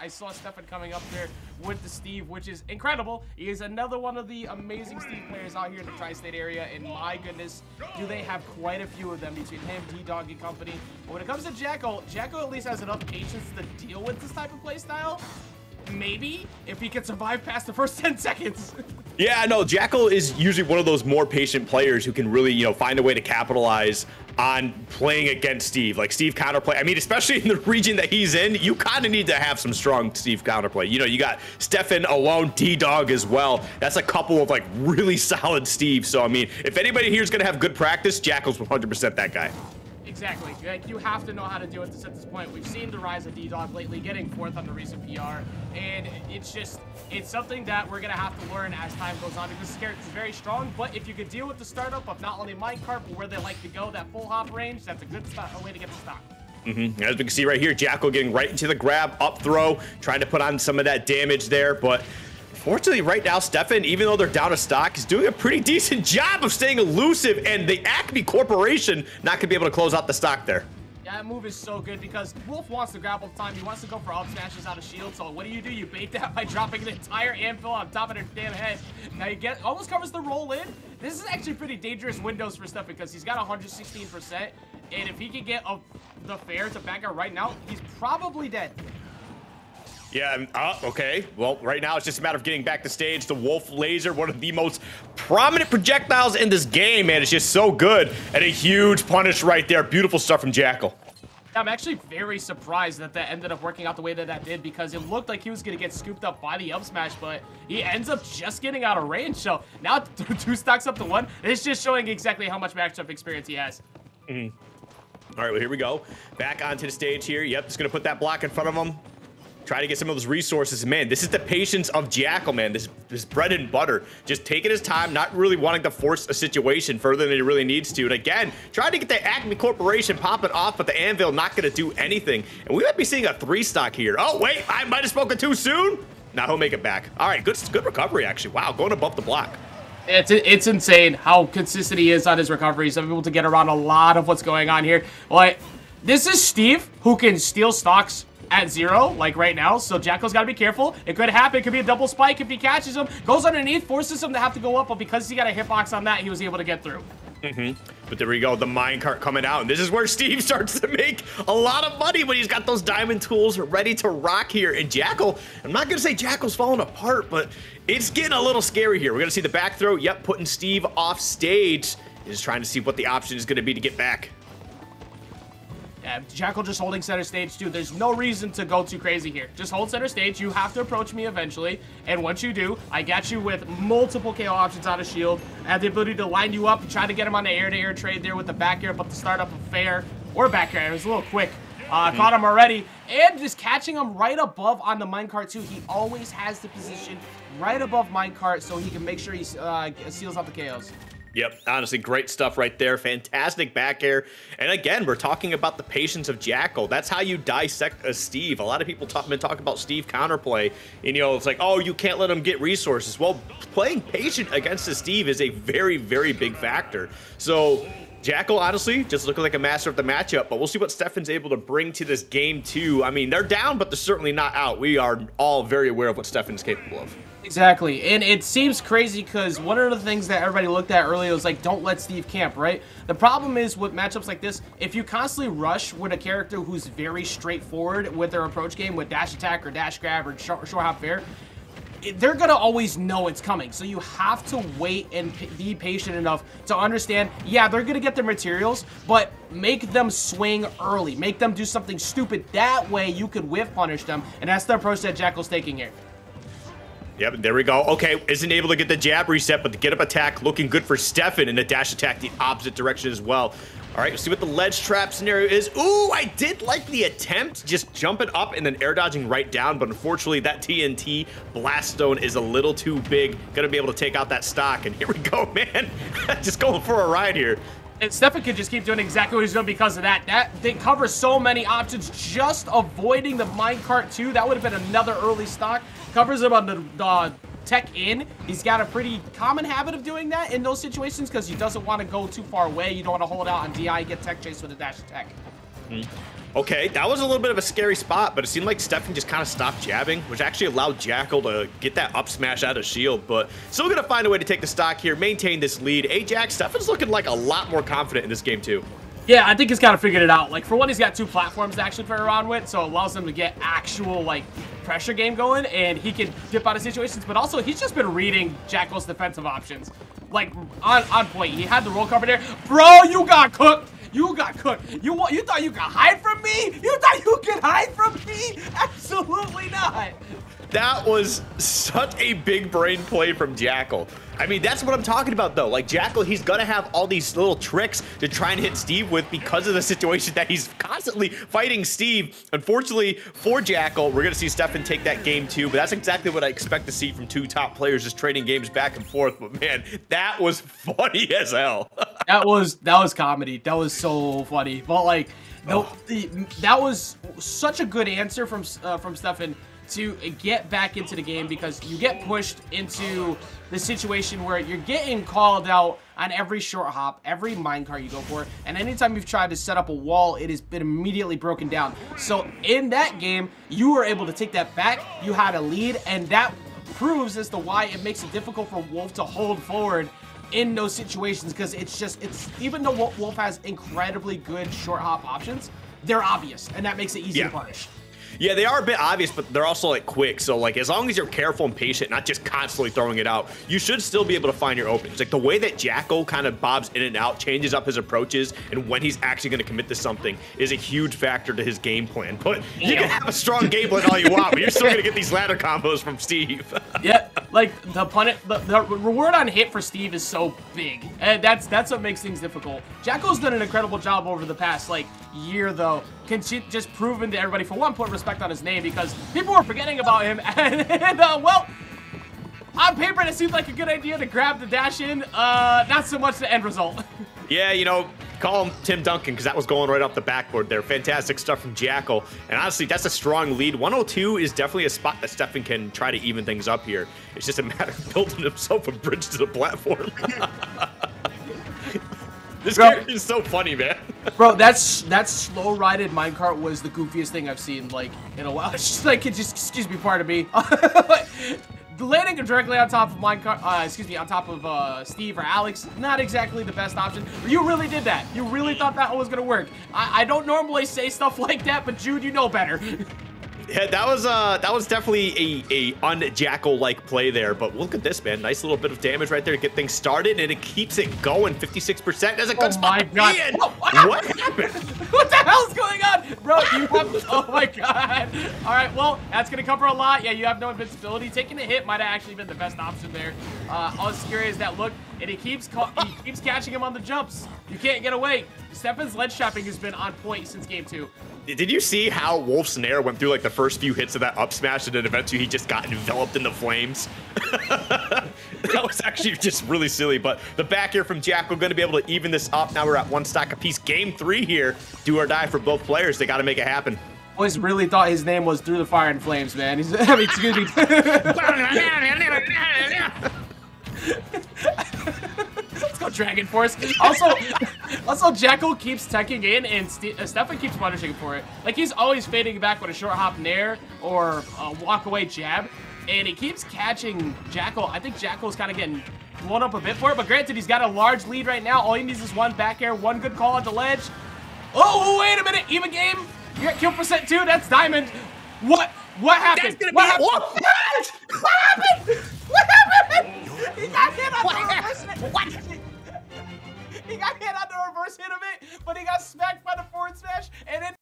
I saw Steffen coming up there with the Steve, which is incredible. He is another one of the amazing Steve players out here in the tri-state area, and my goodness, do they have quite a few of them between him, D-Dog, and company. But when it comes to Jakal, Jakal at least has enough patience to deal with this type of playstyle. Maybe if he can survive past the first 10 seconds. Yeah, no, Jakal is usually one of those more patient players who can really, you know, find a way to capitalize on playing against Steve. Like Steve counterplay. I mean, especially in the region that he's in, you kind of need to have some strong Steve counterplay. You know, you got Steffen alone, D-Dog as well. That's a couple of like really solid Steve. So, I mean, if anybody here is going to have good practice, Jakal's 100% that guy. Exactly. Like, you have to know how to do it at this point. We've seen the rise of D-Dog lately, getting 4th on the recent PR, and it's something that we're going to have to learn as time goes on, because this character is very strong, but if you could deal with the startup of not only minecart, but where they like to go, that full hop range, that's a good way to get the stock. As we can see right here, Jakal getting right into the grab, up throw, trying to put on some of that damage there, but fortunately, right now, Steffen, even though they're down a stock, is doing a pretty decent job of staying elusive, and the Acme Corporation not going to be able to close out the stock there. Yeah, that move is so good because Wolf wants to grab all the time. He wants to go for up smashes out of shield. So what do? You bait that by dropping an entire anvil on top of their damn head. Now you get almost covers the roll in. This is actually pretty dangerous windows for Steffen because he's got 116%. And if he can get the fair to back out right now, he's probably dead. Yeah, okay. Well, right now it's just a matter of getting back to stage. The Wolf Laser, one of the most prominent projectiles in this game, man. It's just so good. And a huge punish right there. Beautiful stuff from Jakal. I'm actually very surprised that that ended up working out the way that that did, because it looked like he was going to get scooped up by the up smash, but he ends up just getting out of range. So now 2 stocks up to 1. It's just showing exactly how much matchup experience he has. All right, well, here we go. Back onto the stage here. Yep, just going to put that block in front of him. Try to get some of those resources. Man, this is the patience of Jakal, man. This bread and butter. Just taking his time, not really wanting to force a situation further than he really needs to. And again, trying to get the Acme Corporation popping off, but the anvil not going to do anything. And we might be seeing a 3 stock here. Oh, wait, I might have spoken too soon. Now he'll make it back. All right, good recovery, actually. Wow, going above the block. It's insane how consistent he is on his recovery. He's able to get around a lot of what's going on here. Like, this is Steve, who can steal stocks at 0, like right now, so Jakal's got to be careful. It could happen. It could be a double spike if he catches him. Goes underneath, forces him to have to go up, but because he got a hitbox on that, he was able to get through. But there we go, the minecart coming out, and this is where Steve starts to make a lot of money when he's got those diamond tools ready to rock here. And Jakal, I'm not going to say Jakal's falling apart, but it's getting a little scary here. We're going to see the back throw. Yep, putting Steve off stage. He's trying to see what the option is going to be to get back. Yeah, Jakal just holding center stage, too. There's no reason to go too crazy here. Just hold center stage. You have to approach me eventually. And once you do, I got you with multiple KO options out of shield. I have the ability to line you up and try to get him on the air-to-air trade there with the back air, but the startup of fair or back air. It was a little quick. Caught him already. And just catching him right above on the minecart, too. He always has the position right above minecart so he can make sure he seals out the KOs. Yep, honestly, great stuff right there. Fantastic back air. And again, we're talking about the patience of Jakal. That's how you dissect a Steve. A lot of people been talking about Steve counterplay. And, you know, it's like, oh, you can't let him get resources. Well, playing patient against a Steve is a very, very big factor. So Jakal, honestly, just looking like a master of the matchup. But we'll see what Steffen's able to bring to this game, too. I mean, they're down, but they're certainly not out. We are all very aware of what Steffen's capable of. Exactly, and it seems crazy because one of the things that everybody looked at earlier was like, don't let Steve camp, right? The problem is with matchups like this, if you constantly rush with a character who's very straightforward with their approach game with dash attack or dash grab or short hop fair, they're gonna always know it's coming. So you have to wait and be patient enough to understand, yeah, they're gonna get their materials, but make them swing early. Make them do something stupid. That way you could whiff punish them, and that's the approach that Jakal's taking here. Yep, there we go. Okay, isn't able to get the jab reset, but the get up attack looking good for Steffen, and the dash attack the opposite direction as well. All right, let's see what the ledge trap scenario is. Ooh, I did like the attempt, just jumping up and then air dodging right down, but unfortunately that TNT blast stone is a little too big. Gonna be able to take out that stock, and here we go, man. Just going for a ride here. And Steffen can just keep doing exactly what he's doing because of that. They cover so many options, just avoiding the minecart too. That would have been another early stock. Covers him on the tech in. He's got a pretty common habit of doing that in those situations because he doesn't want to go too far away. You don't want to hold out on DI, get tech chase with a dash attack. Okay, that was a little bit of a scary spot, but it seemed like Steffen just kind of stopped jabbing, which actually allowed Jakal to get that up smash out of shield, but still gonna find a way to take the stock here, maintain this lead. Ajax, Steffen's looking like a lot more confident in this game too. Yeah, I think he's kind of figured it out. Like, for one, he's got 2 platforms to actually play around with, so it allows him to get actual, like, pressure game going, and he can dip out of situations, but also he's just been reading Jakal's defensive options. Like, on point. He had the roll cover there. Bro, you got cooked! You got cooked. You thought you could hide from me? You thought you could hide from me? Absolutely not. That was such a big brain play from Jakal. I mean, that's what I'm talking about, though. Like, Jakal, he's gonna have all these little tricks to try and hit Steve with because of the situation that he's constantly fighting Steve. Unfortunately for Jakal, we're gonna see Steffen take that game too, but that's exactly what I expect to see from 2 top players, just trading games back and forth. But man, that was funny as hell. that was comedy. That was so funny. But like, that was such a good answer from Steffen to get back into the game, because you get pushed into the situation where you're getting called out on every short hop, every minecart you go for, and anytime you've tried to set up a wall, it has been immediately broken down. So in that game, you were able to take that back, you had a lead, and that proves as to why it makes it difficult for Wolf to hold forward in those situations, because it's even though Wolf has incredibly good short hop options, they're obvious, and that makes it easy to punish. Yeah, they are a bit obvious, but they're also like quick. So like, as long as you're careful and patient, not just constantly throwing it out, you should still be able to find your openings. Like the way that Jakal kind of bobs in and out, changes up his approaches, and when he's actually going to commit to something is a huge factor to his game plan. But you can have a strong game plan all you want, but you're still going to get these ladder combos from Steve. Yeah, like the reward on hit for Steve is so big, and that's what makes things difficult. Jakal's done an incredible job over the past like year, though, just proving to everybody, for one, put respect on his name, because people were forgetting about him, and well, on paper it seemed like a good idea to grab the dash in, not so much the end result. Yeah, you know, call him Tim Duncan, because that was going right off the backboard there. Fantastic stuff from Jakal, and honestly, that's a strong lead. 102 is definitely a spot that Steffen can try to even things up here. It's just a matter of building himself a bridge to the platform. This character is so funny, man. Bro, that slow-rided minecart was the goofiest thing I've seen, like, in a while. It's just like, excuse me, pardon me. Landing directly on top of on top of Steve or Alex, not exactly the best option. You really did that. You really thought that was gonna work. I don't normally say stuff like that, but Jude, you know better. Yeah, that was definitely a un-Jakal-like play there, but look at this, man. Nice little bit of damage right there to get things started, and it keeps it going. 56%. That's a good spot to be in. What happened? What the hell's going on? Bro, you have... Oh, my God. All right, well, that's going to cover a lot. Yeah, you have no invincibility. Taking a hit might have actually been the best option there. As scary as that looked, and he keeps catching him on the jumps. You can't get away. Steffen's ledge trapping has been on point since game 2. Did you see how Wolf's Snare went through like the first few hits of that up smash, and then eventually he just got enveloped in the flames? That was actually just really silly, but the back here from Jakal going to be able to even this up. Now we're at 1 stack apiece. Game 3 here. Do or die for both players. They got to make it happen. Boys really thought his name was Through the Fire and Flames, man. He's, I mean, excuse me. Let's go Dragon Force. Also Jakal keeps teching in, and Steffen keeps punishing for it. Like, he's always fading back with a short hop nair or a walk away jab, and he keeps catching Jakal. I think Jakal's kind of getting blown up a bit for it, but granted, he's got a large lead right now. All he needs is 1 back air, 1 good call at the ledge. Oh, wait a minute, even game. You got kill percent too. That's diamond. What happened? What happened? What happened?